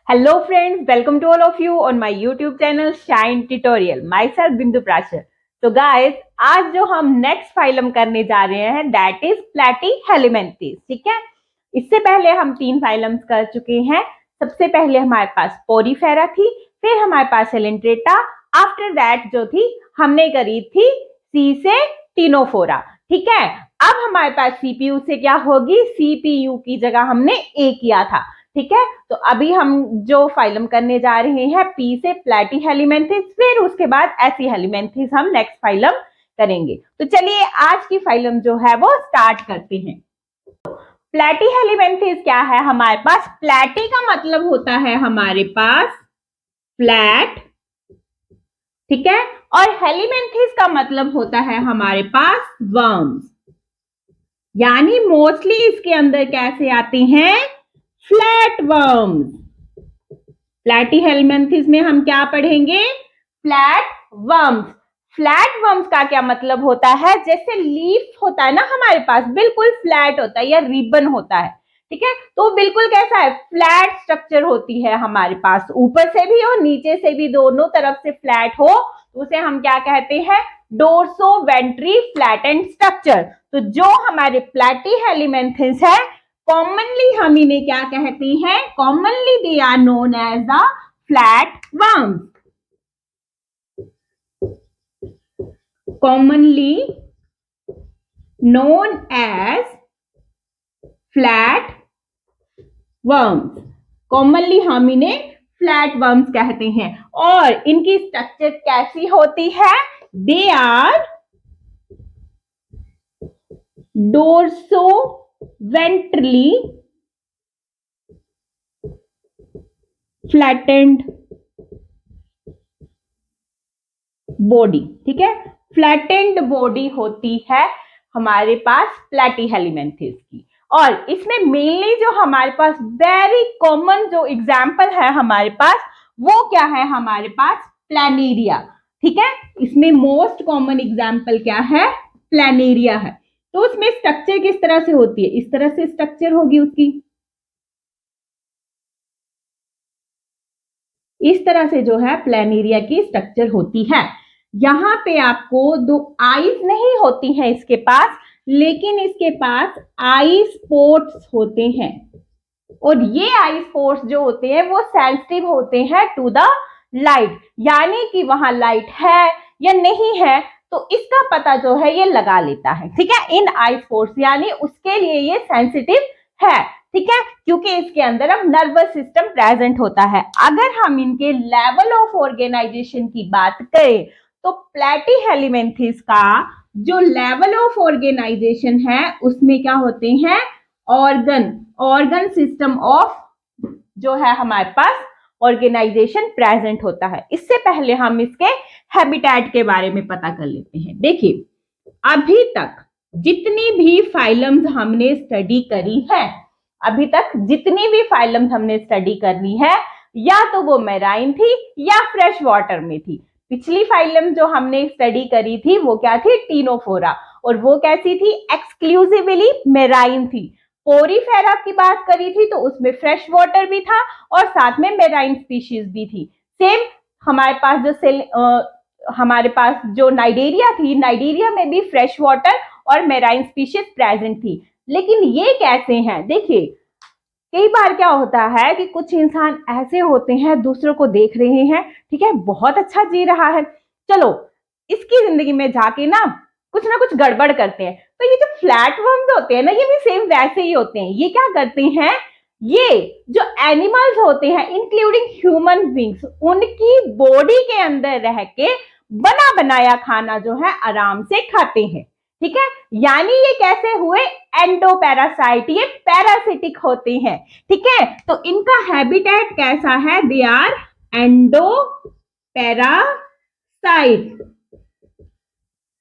Hello friends, welcome to all of you on my YouTube channel Shine Tutorial. Myself Bindu Prachar. तो guys, आज जो हम next phylum करने जा रहे हैं दैट इज प्लेटीहेल्मिन्थेस, ठीक है। इससे पहले हम 3 फाइलम्स कर चुके हैं। सबसे पहले हमारे पास पोरीफेरा थी, फिर हमारे पास सेलेंट्रेटा, आफ्टर दैट जो थी हमने करी थी सी से टीनोफोरा, ठीक है। अब हमारे पास सीपीयू से क्या होगी, सीपीयू की जगह हमने ए किया था, ठीक है। तो अभी हम जो फाइलम करने जा रहे हैं पी से प्लेटीहेल्मिन्थेस, फिर उसके बाद एसीहेल्मिन्थेस हम नेक्स्ट फाइलम करेंगे। तो चलिए आज की फाइलम जो है वो स्टार्ट करते हैं। प्लेटीहेल्मिन्थेस क्या है हमारे पास, प्लेटी का मतलब होता है हमारे पास फ्लैट, ठीक है, और हेलिमेंथेस का मतलब होता है हमारे पास वर्म्स। यानी मोस्टली इसके अंदर कैसे आते हैं, फ्लैट वर्म्स। प्लेटीहेल्मिन्थेस में हम क्या पढ़ेंगे, फ्लैट वर्म्स। फ्लैट वर्म्स का क्या मतलब होता है, जैसे लीफ होता है ना हमारे पास, बिल्कुल फ्लैट होता है या रिबन होता है, ठीक है। तो बिल्कुल कैसा है, फ्लैट स्ट्रक्चर होती है हमारे पास, ऊपर से भी और नीचे से भी, दोनों तरफ से फ्लैट हो, तो उसे हम क्या कहते हैं, डोर्सोवेंट्री फ्लैटेंड स्ट्रक्चर। तो जो हमारे प्लेटीहेल्मिन्थेस है, कॉमनली हम इन्हें क्या कहते हैं, commonly they are known as the flat worms. commonly known as flat worms। Commonly हम इन्हें फ्लैट वर्म्स कहते हैं। और इनकी स्ट्रक्चर कैसी होती है, दे आर डोर्सोवेंट्रली फ्लैटेंड बॉडी, ठीक है। फ्लैटेंड बॉडी होती है हमारे पास प्लेटीहेल्मिन्थेस की। और इसमें मेनली जो हमारे पास वेरी कॉमन जो एग्जाम्पल है हमारे पास, वो क्या है हमारे पास, प्लैनेरिया, ठीक है। इसमें मोस्ट कॉमन एग्जाम्पल क्या है, प्लैनेरिया है। तो उसमें स्ट्रक्चर किस तरह से होती है, इस तरह से स्ट्रक्चर होगी उसकी, इस तरह से जो है प्लैनेरिया की स्ट्रक्चर होती है। यहां पे आपको 2 आईज नहीं होती है इसके पास, लेकिन इसके पास आई स्पोर्ट्स होते हैं। और ये आई स्पोर्ट्स जो होते हैं वो सेंसिटिव होते हैं टू द लाइट, यानी कि वहां लाइट है या नहीं है तो इसका पता जो है ये लगा लेता है, ठीक है, इन आई स्पोर्ट्स, यानी उसके लिए ये सेंसिटिव है, ठीक है, क्योंकि इसके अंदर अब नर्वस सिस्टम प्रेजेंट होता है। अगर हम इनके लेवल ऑफ ऑर्गेनाइजेशन की बात करें तो प्लेटीहेल्मिन्थेस का जो लेवल ऑफ ऑर्गेनाइजेशन है उसमें क्या होते हैं, ऑर्गन सिस्टम ऑफ जो है हमारे पास ऑर्गेनाइजेशन प्रेजेंट होता है। इससे पहले हम इसके हैबिटेट के बारे में पता कर लेते हैं। देखिए, अभी तक जितनी भी फाइलम्स हमने स्टडी करी है, अभी तक जितनी भी फाइलम्स हमने स्टडी करनी है, या तो वो मैराइन थी या फ्रेश वाटर में थी। पिछली फाइलम जो हमने स्टडी करी थी वो क्या थी, टीनोफोरा, और वो कैसी थी, एक्सक्लूसिवली मैराइन थी। पोरीफेरा की बात करी थी तो उसमें फ्रेश वाटर भी था और साथ में मैराइन स्पीशीज भी थी। सेम हमारे पास हमारे पास जो नाइडेरिया थी, नाइडेरिया में भी फ्रेश वाटर और मैराइन स्पीशीज प्रेजेंट थी। लेकिन ये कैसे हैं, देखिए कई बार क्या होता है कि कुछ इंसान ऐसे होते हैं, दूसरों को देख रहे हैं, ठीक है, बहुत अच्छा जी रहा है, चलो इसकी जिंदगी में जाके ना कुछ गड़बड़ करते हैं। तो ये जो फ्लैट वर्म्स होते हैं ना, ये भी सेम वैसे ही होते हैं। ये क्या करते हैं, ये जो एनिमल्स होते हैं इंक्लूडिंग ह्यूमन बींग्स, उनकी बॉडी के अंदर रह के बना बनाया खाना जो है आराम से खाते हैं, ठीक है। यानी ये कैसे हुए, एंडोपैरासाइट, ये पैरासिटिक होते हैं, ठीक है। तो इनका हैबिटेट कैसा है, दे आर एंडोपैरासाइट,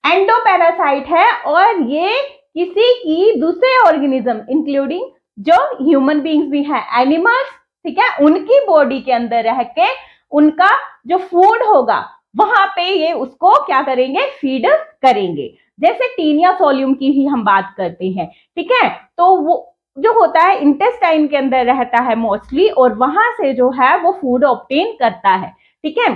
एंडोपैरासाइट है। और ये किसी की दूसरे ऑर्गेनिज्म इंक्लूडिंग जो ह्यूमन बींग्स भी है, एनिमल्स, ठीक है, उनकी बॉडी के अंदर रह के उनका जो फूड होगा वहां पे ये उसको क्या करेंगे, फीड करेंगे। जैसे टीनिया सोलियम की ही हम बात करते हैं, ठीक है। तो वो जो होता है इंटेस्टाइन के अंदर रहता है मोस्टली, और वहां से जो है वो फूड ऑब्टेन करता है। ठीक है,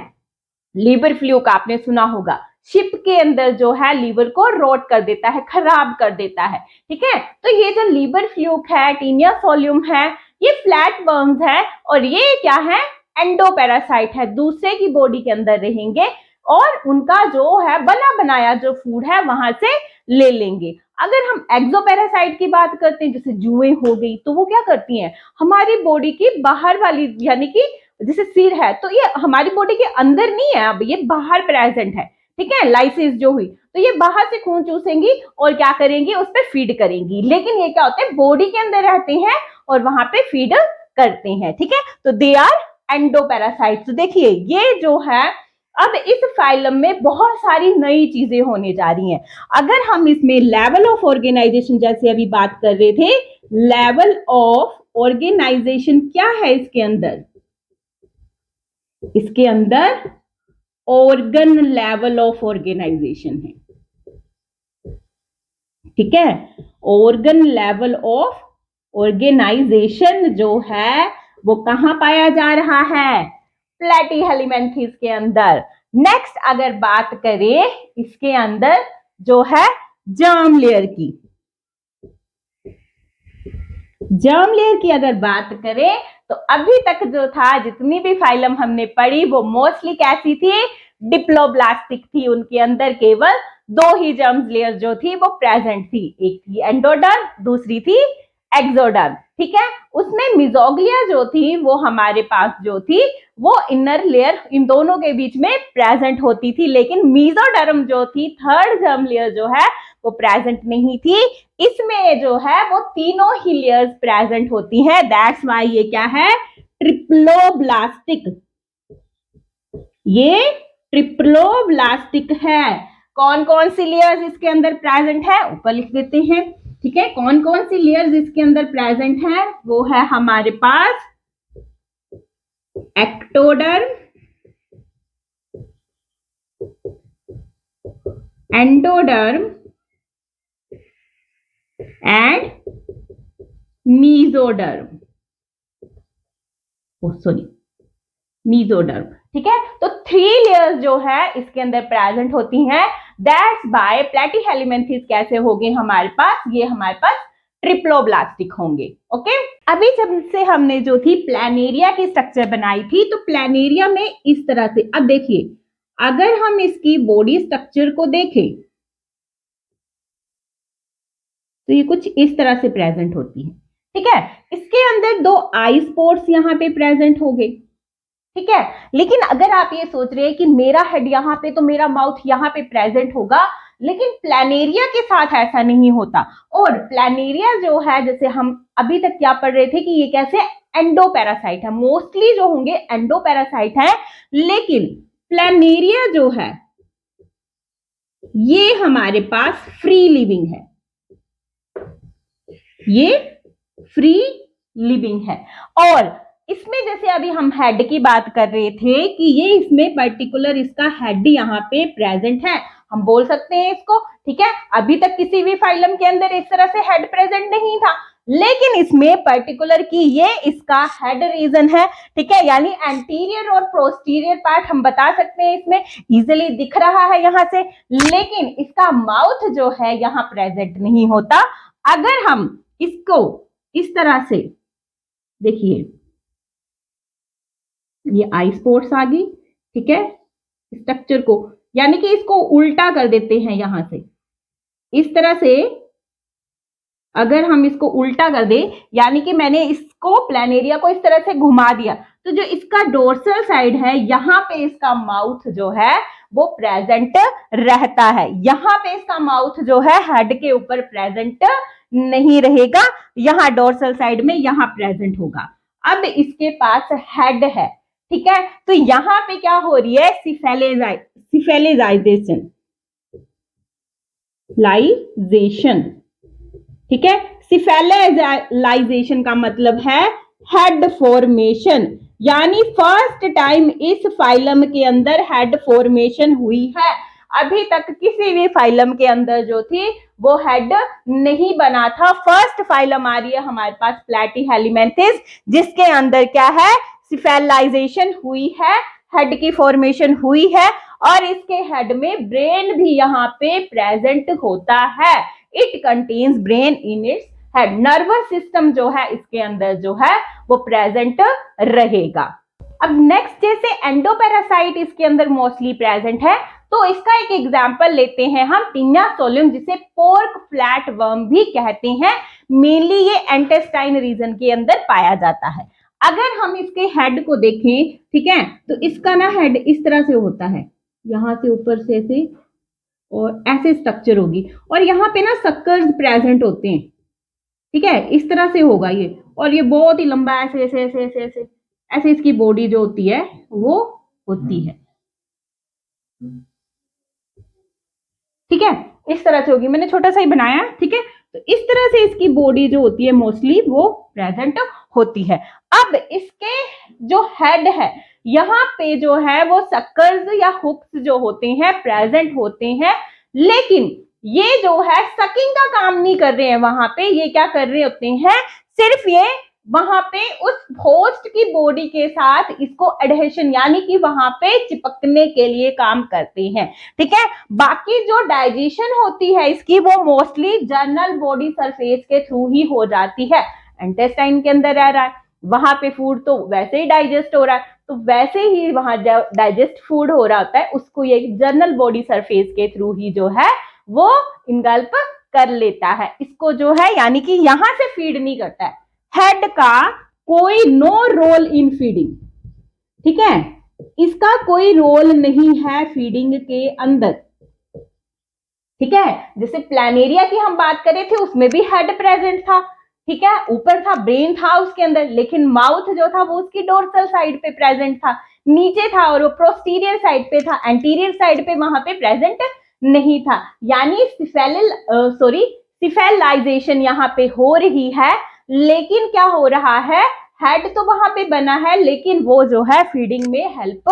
लीवर फ्लूक आपने सुना होगा, शिप के अंदर जो है लीवर को रोट कर देता है, खराब कर देता है। ठीक है, तो ये जो लीवर फ्लूक है, टीनिया सोलियम है, ये फ्लैट वर्म्स है, और ये क्या है, एंडोपैरासाइट है, दूसरे की बॉडी के अंदर रहेंगे और उनका जो है बना बनाया जो फूड है वहां से ले लेंगे। अगर हम एक्सोपैरासाइट की बात करते हैं, जैसे जुएं हो गई, तो वो क्या करती हैं, हमारी बॉडी की बाहर वाली, यानी कि जैसे सिर है तो ये हमारी बॉडी के अंदर नहीं है, अब ये बाहर प्रेजेंट है। ठीक है, लाइसिस जो हुई तो ये बाहर से खून चूसेंगी और क्या करेंगी, उस पर फीड करेंगी, लेकिन ये क्या होते हैं, बॉडी के अंदर रहते हैं और वहां पे फीड करते हैं। ठीक है, तो दे आर एंडोपैरासाइट्स। देखिए ये जो है, अब इस फाइलम में बहुत सारी नई चीजें होने जा रही हैं। अगर हम इसमें लेवल ऑफ ऑर्गेनाइजेशन, जैसे अभी बात कर रहे थे, लेवल ऑफ ऑर्गेनाइजेशन क्या है इसके अंदर, इसके अंदर ऑर्गन लेवल ऑफ ऑर्गेनाइजेशन है। ठीक है, ऑर्गन लेवल ऑफ ऑर्गेनाइजेशन जो है वो कहां पाया जा रहा है, प्लैटीहेल्मिन्थेस के अंदर। नेक्स्ट अगर बात करें इसके अंदर जो है जर्म लेयर की, जर्म लेयर की अगर बात करें तो अभी तक जो था, जितनी भी फाइलम हमने पढ़ी वो मोस्टली कैसी थी, डिप्लोब्लास्टिक थी। उनके अंदर केवल दो ही जर्म लेयर जो थी वो प्रेजेंट थी, एक थी एंडोडर्म, दूसरी थी एक्सोडर्म। ठीक है, उसमें मिजोग्लिया जो थी वो हमारे पास जो थी वो इनर लेयर इन दोनों के बीच में प्रेजेंट होती थी, लेकिन मेसोडर्म जो थी, थर्ड जर्म लेयर जो है वो प्रेजेंट नहीं थी। इसमें जो है वो तीनों ही लेयर्स प्रेजेंट होती हैं, दैट्स व्हाई ये क्या है, ट्रिप्लोब्लास्टिक। ये ट्रिप्लोब्लास्टिक है। कौन कौन सी लेयर्स इसके अंदर प्रेजेंट है, ऊपर लिख देते हैं। ठीक है, कौन कौन सी लेयर्स इसके अंदर प्रेजेंट है, वो है हमारे पास ectoderm, endoderm and mesoderm, sorry mesoderm. ठीक है, तो 3 लेयर्स जो है इसके अंदर प्रेजेंट होती हैं, दैट्स बाय प्लैटीहेल्मिन्थेस कैसे होंगे हमारे पास, ये हमारे पास ट्रिप्लोब्लास्टिक होंगे। ओके, अभी जब से हमने जो थी प्लैनेरिया की स्ट्रक्चर बनाई थी, तो प्लैनेरिया में इस तरह से, अब देखिए अगर हम इसकी बॉडी स्ट्रक्चर को देखें तो ये कुछ इस तरह से प्रेजेंट होती है। ठीक है, इसके अंदर 2 आई स्पॉट्स यहाँ पे प्रेजेंट हो गए। ठीक है, लेकिन अगर आप ये सोच रहे हैं कि मेरा हेड यहाँ पे तो मेरा माउथ यहाँ पे प्रेजेंट होगा, लेकिन प्लैनेरिया के साथ ऐसा नहीं होता। और प्लैनेरिया जो है, जैसे हम अभी तक क्या पढ़ रहे थे कि ये कैसे एंडोपैरासाइट है, मोस्टली जो होंगे एंडोपैरासाइट है, लेकिन प्लैनेरिया जो है ये हमारे पास फ्री लिविंग है, ये फ्री लिविंग है। और इसमें जैसे अभी हम हेड की बात कर रहे थे कि ये इसमें पर्टिकुलर इसका हेड यहाँ पे प्रेजेंट है, हम बोल सकते हैं इसको। ठीक है, अभी तक किसी भी फाइलम के अंदर इस तरह से हेड प्रेजेंट नहीं था, लेकिन इसमें पर्टिकुलर की ये इसका हेड रीजन है। ठीक है, यानी एंटीरियर और पोस्टीरियर पार्ट हम बता सकते हैं इसमें इजिली दिख रहा है यहाँ से, लेकिन इसका माउथ जो है यहाँ प्रेजेंट नहीं होता। अगर हम इसको इस तरह से देखिए, ये आई स्पॉट्स आ गई। ठीक है, स्ट्रक्चर को यानी कि इसको उल्टा कर देते हैं यहां से, इस तरह से अगर हम इसको उल्टा कर दें, यानी कि मैंने इसको प्लैनेरिया को इस तरह से घुमा दिया, तो जो इसका डोर्सल साइड है यहाँ पे इसका माउथ जो है वो प्रेजेंट रहता है। यहाँ पे इसका माउथ जो है हेड के ऊपर प्रेजेंट नहीं रहेगा, यहाँ डोर्सल साइड में यहाँ प्रेजेंट होगा। अब इसके पास हेड है। ठीक है, तो यहाँ पे क्या हो रही है, सिफेलिजाइजेशन, लाइजेशन। ठीक है, सिफेलिजाइजेशन का मतलब है हेड फॉर्मेशन, यानी फर्स्ट टाइम इस फाइलम के अंदर हेड फॉर्मेशन हुई है। अभी तक किसी भी फाइलम के अंदर जो थी वो हेड नहीं बना था। फर्स्ट फाइलम आ रही है हमारे पास प्लैटीहेलमिन्थेस, जिसके अंदर क्या है, सिफेलाइजेशन हुई है, हेड की फॉर्मेशन हुई है और इसके हेड में ब्रेन भी यहाँ पे प्रेजेंट होता है। It contains brain in its head. Nervous system जो है इसके अंदर जो है वो प्रेजेंट रहेगा। अब नेक्स्ट, जैसे एंडोपैरासाइट इसके अंदर मोस्टली प्रेजेंट है, तो इसका एक एग्जांपल लेते हैं हम टीनिया सोलियम, जिसे पोर्क फ्लैट वर्म भी कहते हैं। मेनली ये इंटेस्टाइन रीजन के अंदर पाया जाता है। अगर हम इसके हेड को देखें, ठीक है, तो इसका ना हेड इस तरह से होता है, यहां से ऊपर से ऐसे और ऐसे स्ट्रक्चर होगी और यहाँ पे ना सक्कर्स प्रेजेंट होते हैं, ठीक है, इस तरह से होगा ये, और ये बहुत ही लंबा ऐसे ऐसे ऐसे ऐसे ऐसे ऐसे इसकी बॉडी जो होती है वो होती है, ठीक है, इस तरह से होगी। मैंने छोटा सा ही बनाया, ठीक है, तो इस तरह से इसकी बॉडी जो होती है मोस्टली वो प्रेजेंट होती है। अब इसके जो हेड है यहाँ पे जो है वो सक्कर्स या हुक्स जो होते हैं प्रेजेंट होते हैं, लेकिन ये जो है सकिंग का काम नहीं कर रहे हैं वहां पे। ये क्या कर रहे होते हैं, सिर्फ ये वहां पे उस होस्ट की बॉडी के साथ इसको एडहेशन यानी कि वहां पे चिपकने के लिए काम करते हैं, ठीक है। बाकी जो डाइजेशन होती है इसकी वो मोस्टली जर्नल बॉडी सरफेस के थ्रू ही हो जाती है। इंटेस्टाइन के अंदर रह रहा है, वहां पे फूड तो वैसे ही डाइजेस्ट हो रहा है, तो वैसे ही वहां डाइजेस्ट फूड हो रहा होता है, उसको ये जर्नल बॉडी सरफेस के थ्रू ही जो है वो इनगल्प कर लेता है। इसको जो है यानी कि यहां से फीड नहीं करता है। हेड का कोई नो रोल इन फीडिंग, ठीक है, इसका कोई रोल नहीं है फीडिंग के अंदर, ठीक है। जैसे प्लानेरिया की हम बात करें थे उसमें भी हेड प्रेजेंट था, ठीक है, ऊपर था, ब्रेन था उसके अंदर, लेकिन माउथ जो था वो उसकी डोर्सल साइड पे प्रेजेंट था, नीचे था और वो प्रोस्टीरियर साइड पे था, एंटीरियर साइड पे वहां पे प्रेजेंट नहीं था। यानी सिफेलाइजेशन यहाँ पे हो रही है, लेकिन क्या हो रहा है, हेड तो वहां पे बना है लेकिन वो जो है फीडिंग में हेल्प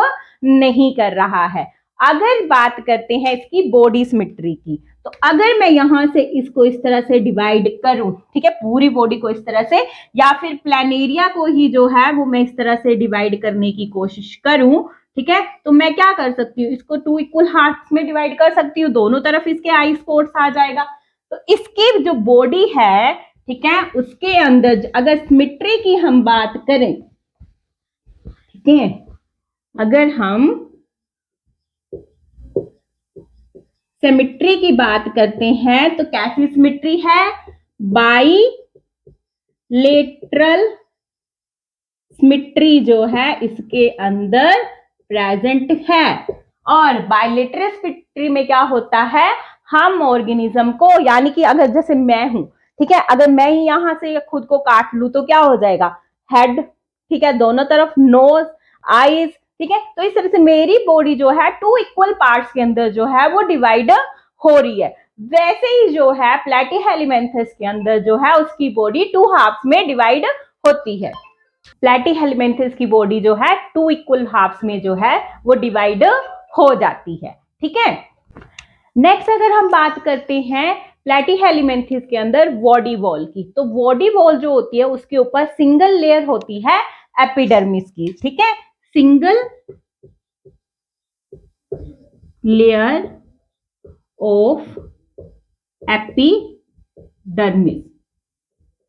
नहीं कर रहा है। अगर बात करते हैं इसकी बॉडी सिमेट्री की, तो अगर मैं यहां से इसको इस तरह से डिवाइड करूं, ठीक है, पूरी बॉडी को इस तरह से, या फिर प्लानेरिया को ही जो है वो मैं इस तरह से डिवाइड करने की कोशिश करूं, ठीक है, तो मैं क्या कर सकती हूँ, इसको 2 इक्वल हार्ट्स में डिवाइड कर सकती हूँ, दोनों तरफ इसके आई स्पॉट्स आ जाएगा। तो इसकी जो बॉडी है, ठीक है, उसके अंदर अगर सिमेट्री की हम बात करें, ठीक है, अगर हम सिमेट्री की बात करते हैं तो कैसी सिमेट्री है, बाइलेटरल सिमेट्री जो है इसके अंदर प्रेजेंट है। और बाइलेटरल सिमेट्री में क्या होता है, हम ऑर्गेनिज्म को, यानी कि अगर जैसे मैं हूं, ठीक है, अगर मैं ही यहां से खुद को काट लूं तो क्या हो जाएगा, हेड, ठीक है, दोनों तरफ नोज, आईज, ठीक है, तो इस तरह से मेरी बॉडी जो है 2 इक्वल पार्ट्स के अंदर जो है वो डिवाइड हो रही है। वैसे ही जो है प्लैटीहेलमिन्थेस के अंदर जो है उसकी बॉडी 2 हाफ्स में डिवाइड होती है। प्लैटीहेलमिन्थेस की बॉडी जो है 2 इक्वल हाफ्स में जो है वो डिवाइड हो जाती है, ठीक है। नेक्स्ट अगर हम बात करते हैं प्लैटीहेलमिन्थेस के अंदर बॉडी वॉल की, तो बॉडी वॉल जो होती है उसके ऊपर सिंगल लेयर होती है एपिडर्मिस की, ठीक है, सिंगल लेयर ऑफ एपिडर्मिस,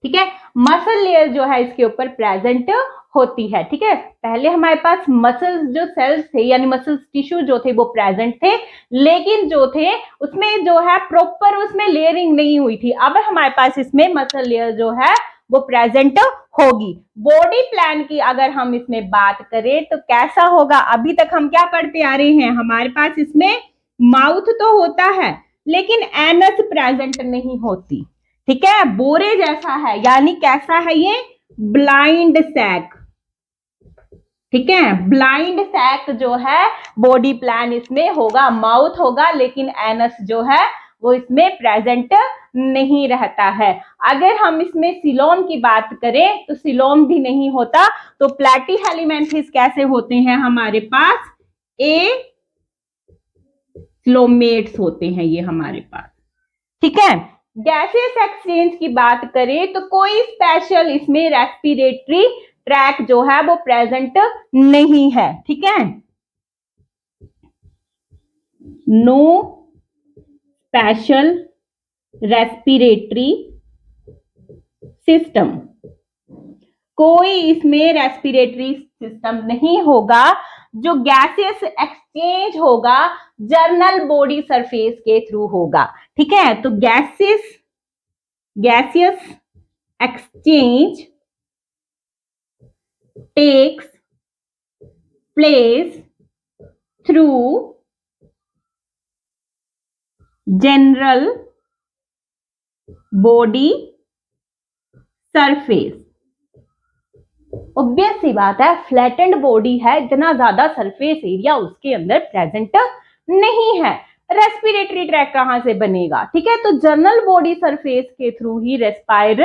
ठीक है। मसल लेयर जो है इसके ऊपर प्रेजेंट होती है, ठीक है। पहले हमारे पास मसल्स जो सेल्स थे यानी मसल्स टिश्यू जो थे वो प्रेजेंट थे, लेकिन जो थे उसमें जो है प्रॉपर उसमें लेयरिंग नहीं हुई थी। अब हमारे पास इसमें मसल लेयर जो है वो प्रेजेंट होगी। बॉडी प्लान की अगर हम इसमें बात करें तो कैसा होगा, अभी तक हम क्या पढ़ते आ रहे हैं, हमारे पास इसमें माउथ तो होता है लेकिन एनस प्रेजेंट नहीं होती, ठीक है, बोरे जैसा है, यानी कैसा है ये, ब्लाइंड सैक, ठीक है, ब्लाइंड सैक जो है बॉडी प्लान इसमें होगा, माउथ होगा लेकिन एनस जो है वो इसमें प्रेजेंट नहीं रहता है। अगर हम इसमें सिलोम की बात करें तो सिलोम भी नहीं होता। तो प्लैटीहेलमिन्थेस कैसे होते हैं हमारे पास, ए फ्लोमेट्स होते हैं ये हमारे पास, ठीक है। गैसियस एक्सचेंज की बात करें तो कोई स्पेशल इसमें रेस्पिरेटरी ट्रैक जो है वो प्रेजेंट नहीं है, ठीक है। नो स्पेशल रेस्पिरेटरी सिस्टम, कोई इसमें रेस्पिरेटरी सिस्टम नहीं होगा। जो गैसियस एक्सचेंज होगा जर्नल बॉडी सरफेस के थ्रू होगा, ठीक है। तो gaseous exchange takes place through general body surface. Obvious सी बात है, फ्लैटेंड बॉडी है, इतना ज्यादा सरफेस एरिया उसके अंदर प्रेजेंट नहीं है, रेस्पिरेटरी ट्रैक कहां से बनेगा, ठीक है। तो जनरल बॉडी सरफेस के थ्रू ही रेस्पायर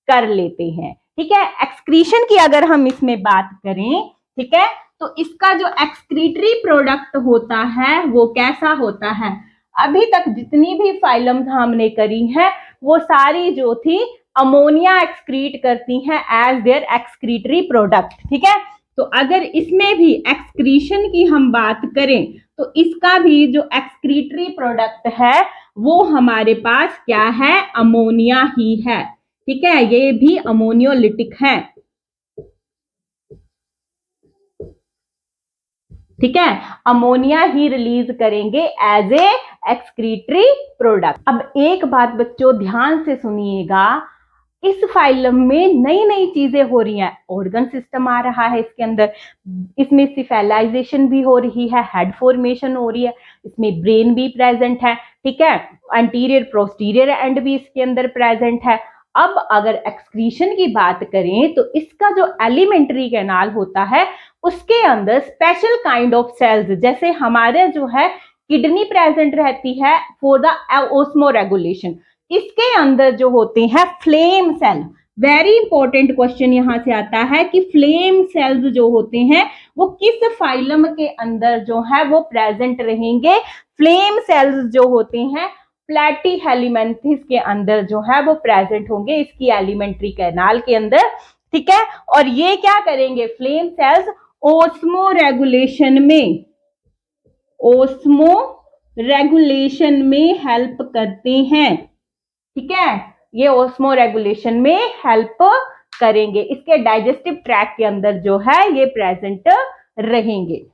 कर लेते हैं, ठीक है। एक्सक्रीशन की अगर हम इसमें बात करें, ठीक है, तो इसका जो एक्सक्रीटरी प्रोडक्ट होता है वो कैसा होता है। अभी तक जितनी भी फाइलम्स हमने करी है वो सारी जो थी अमोनिया एक्सक्रीट करती हैं एज देयर एक्सक्रीटरी प्रोडक्ट, ठीक है। तो अगर इसमें भी एक्सक्रीशन की हम बात करें तो इसका भी जो एक्सक्रीटरी प्रोडक्ट है वो हमारे पास क्या है, अमोनिया ही है, ठीक है। ये भी अमोनियोलिटिक है, ठीक है। अमोनिया ही रिलीज करेंगे एज ए एक्सक्रीटरी प्रोडक्ट। अब एक बात बच्चों ध्यान से सुनिएगा, इस फाइलम में नई नई चीजें हो रही हैं, ऑर्गन सिस्टम आ रहा है इसके अंदर, इसमें सिफेलाइजेशन भी हो रही है, हेड फॉर्मेशन हो रही है, इसमें ब्रेन भी प्रेजेंट है, ठीक है। एंटीरियर पोस्टीरियर एंड भी इसके अंदर प्रेजेंट है। अब अगर एक्सक्रीशन की बात करें तो इसका जो एलिमेंट्री कैनाल होता है उसके अंदर स्पेशल काइंड ऑफ सेल्स, जैसे हमारे जो है किडनी प्रेजेंट रहती है फॉर द ऑस्मो रेगुलेशन, इसके अंदर जो होते हैं flame cell. Very important question यहां से आता है कि फ्लेम सेल्स जो होते हैं वो किस फाइलम के अंदर जो है वो प्रेजेंट रहेंगे। फ्लेम सेल्स जो होते हैं प्लैटीहेलिमेंथिस के अंदर जो है वो प्रेजेंट होंगे इसकी एलिमेंट्री कैनाल के अंदर, ठीक है। और ये क्या करेंगे, फ्लेम सेल्स ओस्मो रेगुलेशन में हेल्प करते हैं, ठीक है। ये ओस्मो रेगुलेशन में हेल्प करेंगे, इसके डाइजेस्टिव ट्रैक के अंदर जो है ये प्रेजेंट रहेंगे।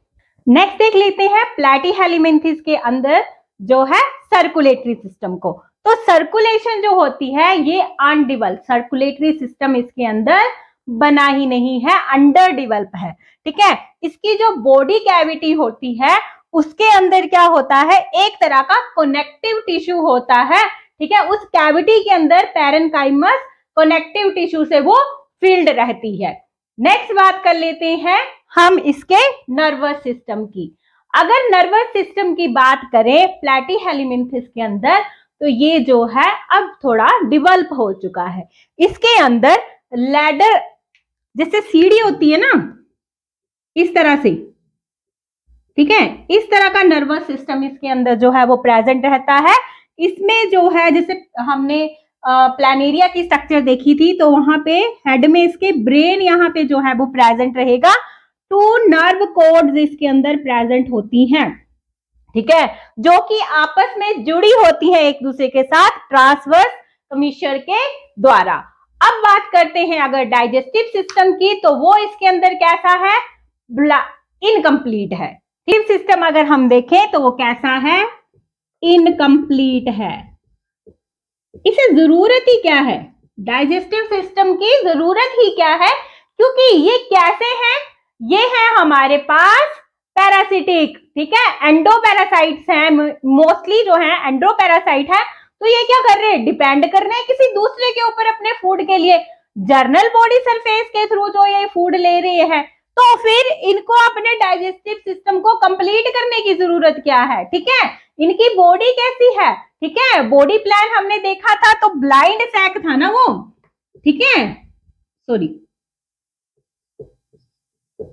नेक्स्ट देख लेते हैं प्लैटीहेलिमेंथिस के अंदर जो है सर्कुलेटरी सिस्टम को। तो सर्कुलेशन जो होती है ये अनडेवलप, सर्कुलेटरी सिस्टम इसके अंदर बना ही नहीं है, अंडर डेवलप है, ठीक है। इसकी जो बॉडी कैविटी होती है उसके अंदर क्या होता है, एक तरह का कनेक्टिव टिश्यू होता है, ठीक है। उस कैविटी के अंदर पैरेन्काइमस कनेक्टिव टिश्यू से वो फिल्ड रहती है। नेक्स्ट बात कर लेते हैं हम इसके नर्वस सिस्टम की। अगर नर्वस सिस्टम की बात करें प्लैटीहेलिमेंथिस के अंदर तो ये जो है अब थोड़ा डेवलप हो चुका है। इसके अंदर लैडर, जैसे सीढ़ी होती है ना इस तरह से, ठीक है, इस तरह का नर्वस सिस्टम इसके अंदर जो है वो प्रेजेंट रहता है। इसमें जो है जैसे हमने प्लानेरिया की स्ट्रक्चर देखी थी तो वहां पे हेड में इसके ब्रेन यहाँ पे जो है वो प्रेजेंट रहेगा, 2 नर्व कोड्स इसके अंदर प्रेजेंट होती हैं, ठीक है, जो कि आपस में जुड़ी होती है एक दूसरे के साथ ट्रांसवर्स कमीशर के द्वारा। अब बात करते हैं अगर डाइजेस्टिव सिस्टम की तो वो इसके अंदर कैसा है, इनकम्प्लीट है। सिस्टम अगर हम देखें तो वो कैसा है, इनकम्प्लीट है। इसे जरूरत ही क्या है, डाइजेस्टिव सिस्टम की जरूरत ही क्या है, क्योंकि ये कैसे हैं, ये है हमारे पास पैरासिटिक, ठीक है, एंडोपैरासाइट्स हैं, मोस्टली जो है एंडोपैरासाइट है। तो ये क्या कर रहे हैं, डिपेंड कर रहे हैं किसी दूसरे के ऊपर अपने फूड के लिए, जर्नल बॉडी सरफेस के थ्रू जो ये फूड ले रहे हैं, तो फिर इनको अपने डाइजेस्टिव सिस्टम को कंप्लीट करने की जरूरत क्या है, ठीक है। इनकी बॉडी कैसी है, ठीक है, बॉडी प्लान हमने देखा था तो ब्लाइंड सैक था ना वो, ठीक है, सॉरी,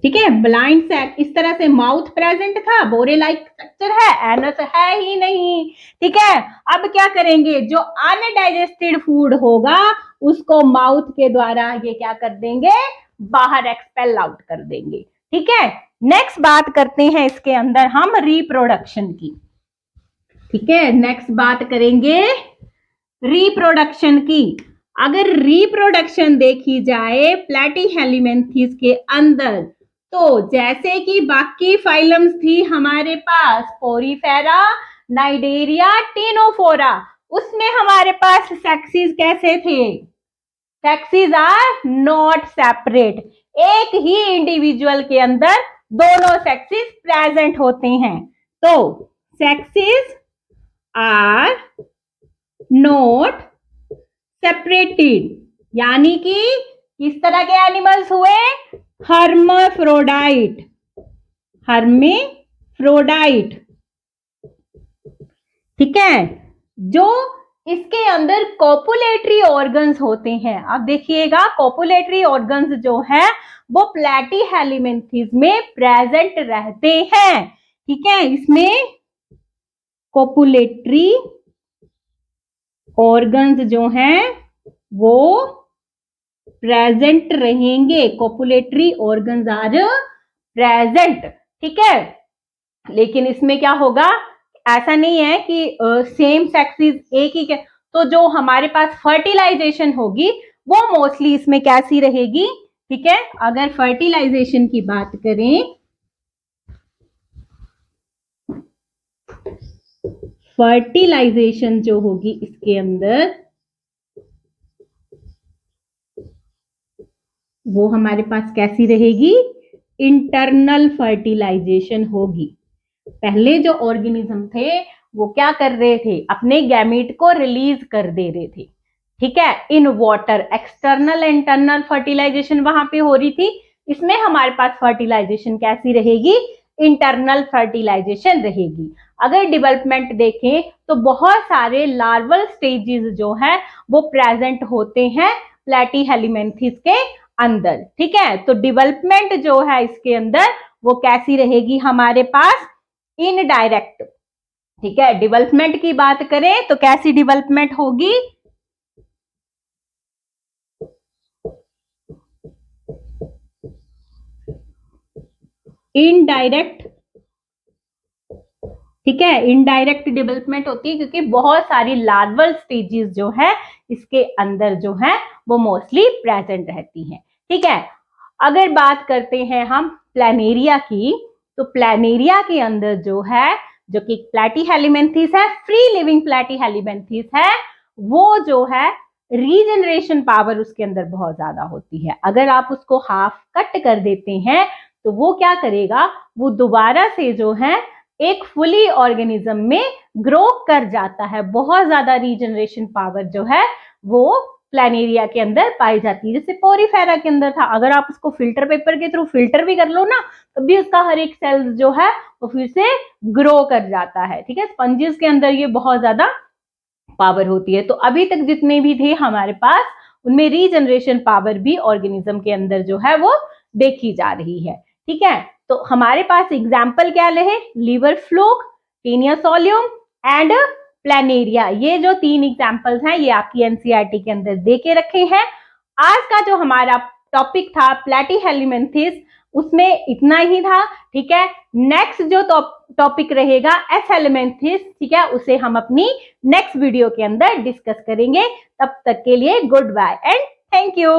ठीक है, ब्लाइंड सैक, इस तरह से माउथ प्रेजेंट था, बोरे लाइक स्ट्रक्चर है, एनस है ही नहीं। ठीक है, अब क्या करेंगे, जो अनडाइजेस्टेड फूड होगा उसको माउथ के द्वारा ये क्या कर देंगे, बाहर एक्सपेल आउट कर देंगे। ठीक है, नेक्स्ट बात करते हैं इसके अंदर हम रिप्रोडक्शन की। ठीक है, नेक्स्ट बात करेंगे रिप्रोडक्शन की। अगर रिप्रोडक्शन देखी जाए प्लैटीहेल्मिन्थेस के अंदर, तो जैसे कि बाकी फाइलम्स थी हमारे पास, पोरीफेरा, नाइडेरिया, टिनोफोरा, उसमें हमारे पास सेक्सेस कैसे थे, सेक्सेस आर नॉट सेपरेट, एक ही इंडिविजुअल के अंदर दोनों सेक्सेस प्रेजेंट होते हैं। तो सेक्सेस आर नॉट सेपरेटेड, यानी कि किस तरह के एनिमल्स हुए, हर्माफ्रोडाइट, हर्माफ्रोडाइट। ठीक है, जो इसके अंदर कॉपुलेटरी ऑर्गन्स होते हैं। अब देखिएगा, कॉपुलेटरी ऑर्गन्स जो है वो प्लैटीहेल्मिन्थेस में प्रेजेंट रहते हैं। ठीक है, इसमें कॉपुलेटरी ऑर्गन्स जो हैं वो प्रेजेंट रहेंगे, कॉपुलेटरी ऑर्गन्स आर प्रेजेंट। ठीक है, लेकिन इसमें क्या होगा, ऐसा नहीं है कि सेम सेक्सेस एक ही, तो जो हमारे पास फर्टिलाइजेशन होगी वो मोस्टली इसमें कैसी रहेगी। ठीक है, अगर फर्टिलाइजेशन की बात करें, फर्टिलाइजेशन जो होगी इसके अंदर वो हमारे पास कैसी रहेगी, इंटरनल फर्टिलाइजेशन होगी। पहले जो ऑर्गेनिज्म थे वो क्या कर रहे थे, अपने गैमीट को रिलीज कर दे रहे थे। ठीक है, in water, external internal fertilisation वहां पे हो रही थी। इसमें हमारे पास फर्टिलाइजेशन कैसी रहेगी, इंटरनल फर्टिलाइजेशन रहेगी। अगर डेवलपमेंट देखें तो बहुत सारे लार्वल स्टेजेस जो है वो प्रेजेंट होते हैं प्लैटीहेल्मिन्थेस के अंदर। ठीक है, तो डेवलपमेंट जो है इसके अंदर वो कैसी रहेगी हमारे पास, इनडायरेक्ट। ठीक है, डेवलपमेंट की बात करें तो कैसी डेवलपमेंट होगी, इनडायरेक्ट। ठीक है, इनडायरेक्ट डेवलपमेंट होती है क्योंकि बहुत सारी लार्वल स्टेजेस जो है इसके अंदर जो है वो मोस्टली प्रेजेंट रहती हैं। ठीक है, अगर बात करते हैं हम प्लैनेरिया की, तो प्लैनेरिया के अंदर जो है, जो कि प्लैटीहेल्मिन्थेस है, फ्री लिविंग प्लैटीहेल्मिन्थेस है, वो जो है रीजनरेशन पावर उसके अंदर बहुत ज्यादा होती है। अगर आप उसको हाफ कट कर देते हैं तो वो क्या करेगा, वो दोबारा से जो है एक फुली ऑर्गेनिज्म में ग्रो कर जाता है। बहुत ज्यादा रीजनरेशन पावर जो है वो प्लैनेरिया के अंदर पाई जाती है। जैसे पोरीफेरा के अंदर था, अगर आप उसको फिल्टर पेपर के थ्रू फिल्टर भी कर लो ना, तब भी उसका हर एक सेल जो है वो फिर से ग्रो कर जाता है। ठीक है, स्पंजेस के अंदर ये बहुत ज्यादा पावर होती है। तो अभी तक जितने भी थे हमारे पास, उनमें रीजनरेशन पावर भी ऑर्गेनिज्म के अंदर जो है वो देखी जा रही है। ठीक है, तो हमारे पास एग्जाम्पल क्या रहे, liver fluke, Taenia solium and planaria. ये जो 3 एग्जाम्पल्स हैं ये आपकी एनसीईआरटी के अंदर दे के रखे हैं। आज का जो हमारा टॉपिक था प्लैटीहेल्मिन्थेस, उसमें इतना ही था। ठीक है, नेक्स्ट जो टॉपिक रहेगा एसहेल्मिन्थेस, ठीक है, उसे हम अपनी नेक्स्ट वीडियो के अंदर डिस्कस करेंगे। तब तक के लिए goodbye and thank you.